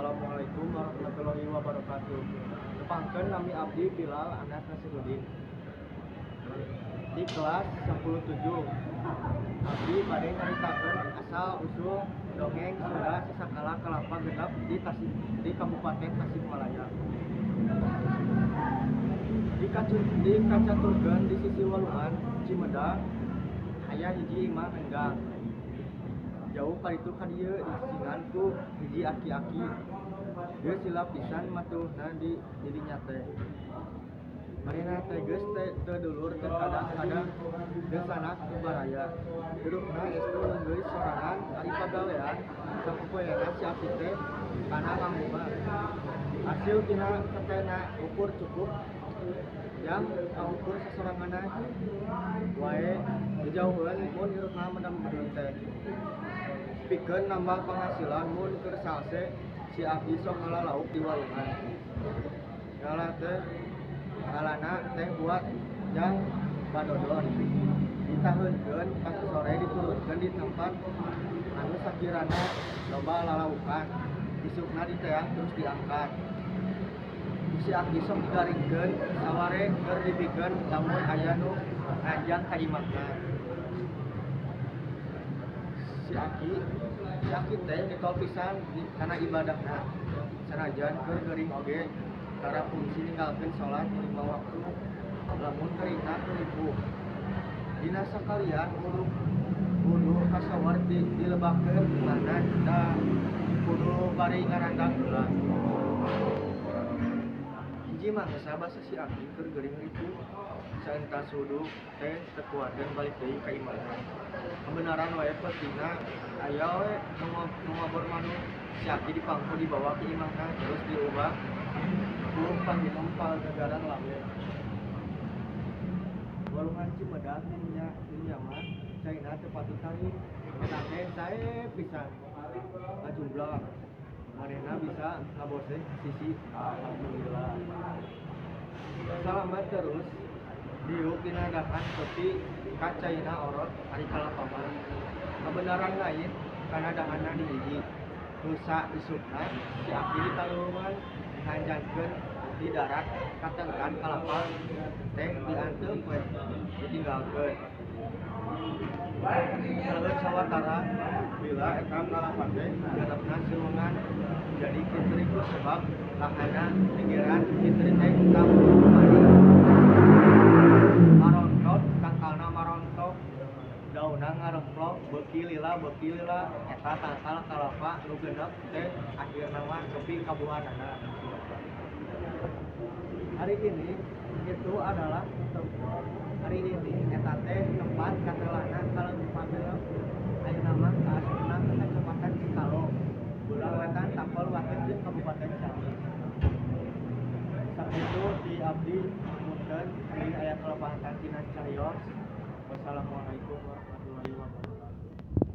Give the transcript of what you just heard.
Assalamualaikum warahmatullahi wabarakatuh. Tepangkeun nami abdi Bilal Anas Nasiruddin. Di kelas 10-7. Abdi bade nyaritakeun asal usul dongeng Sunda Sisakala Kalapa Genep di Kabupaten Tasikmalaya. Di kacaturkeun di sisi walungan Cimeda aya hiji imah enggang. Jauh kalitu ka dieu disingan ku hiji aki-aki. Geus silap pisan matuhna di didinya teh. Marina teh geus teu dulur teu kadang-kadang geus sanak kubaraya. Dudukna estu leunggeus sorangan ari pagawean sapopoena si aki teh kana nganguma. Hasil tina satena ukur cukup jam ukur sasoranganna wae dijauheun mun hirupna medem-medem teh. Pikeun nambah penghasilan mun keur salse si abdi sok ngalalauk di walungan. Ngalana teh buat jang badodon. Ditaheunkeun pas sore diturunkeun di tempat anu sakirana loba lalaukan. Isukna diteang terus diangkat. Si abdi sok digaringkeun saware keur dipikeun lamun aya nu nganjang ka imahna. Si aki teh ditol pisan kana ibadahna. Sanajan keur geuring oge cara fungsi ninggalkeun salat 5 waktu lamun keringna ribu. Dina sakalian kudu kasawar dilebahkeun mana da kudu bari ngarandang heula. Hiji mangsa basa si aki keur geuring ribu. Saentas wudhu teh tekuateun balik deui ka imahna. Kebenaran wae pentingna aya we nu ngobor manu si aki dipangku dibawa ke imahna terus diubah ku panginum pagajaran lawe. Walungan Cimeda dinya mah caina teu patut tarik. Eta teh sae pisan ngajumlah. Manehna bisa ngabose sisi alhamdulillah. Salamet terus diuk dinadakan sepi kacaina orot ari kalapaman. Kebenaran lain kana danganna di hiji. Nusa isukna si aki ditalungan dihanjangkeun di darat katengkan kalapa teh dianteup we ditinggalkeun. Saleut sawatara bila eta kalapa teh gadapna silungan jadi kitriku sebab lahana pinggiran kitri teh marontot tangkalna marontok daunna ngaremplok beuki lila eta tangkal kalapa nu genep teh akhirna mah sepi kabuhanana. Hari ini itu adalah eta teh tempat katelana Kabupaten ayeuna mah kaasupna Kecamatan Cikalo. Bulan Wetan Tapel Wates di Kabupaten Ciamis. Sakitu di abdi mungkin di ayat 8 tina carios. Wassalamualaikum warahmatullahi wabarakatuh.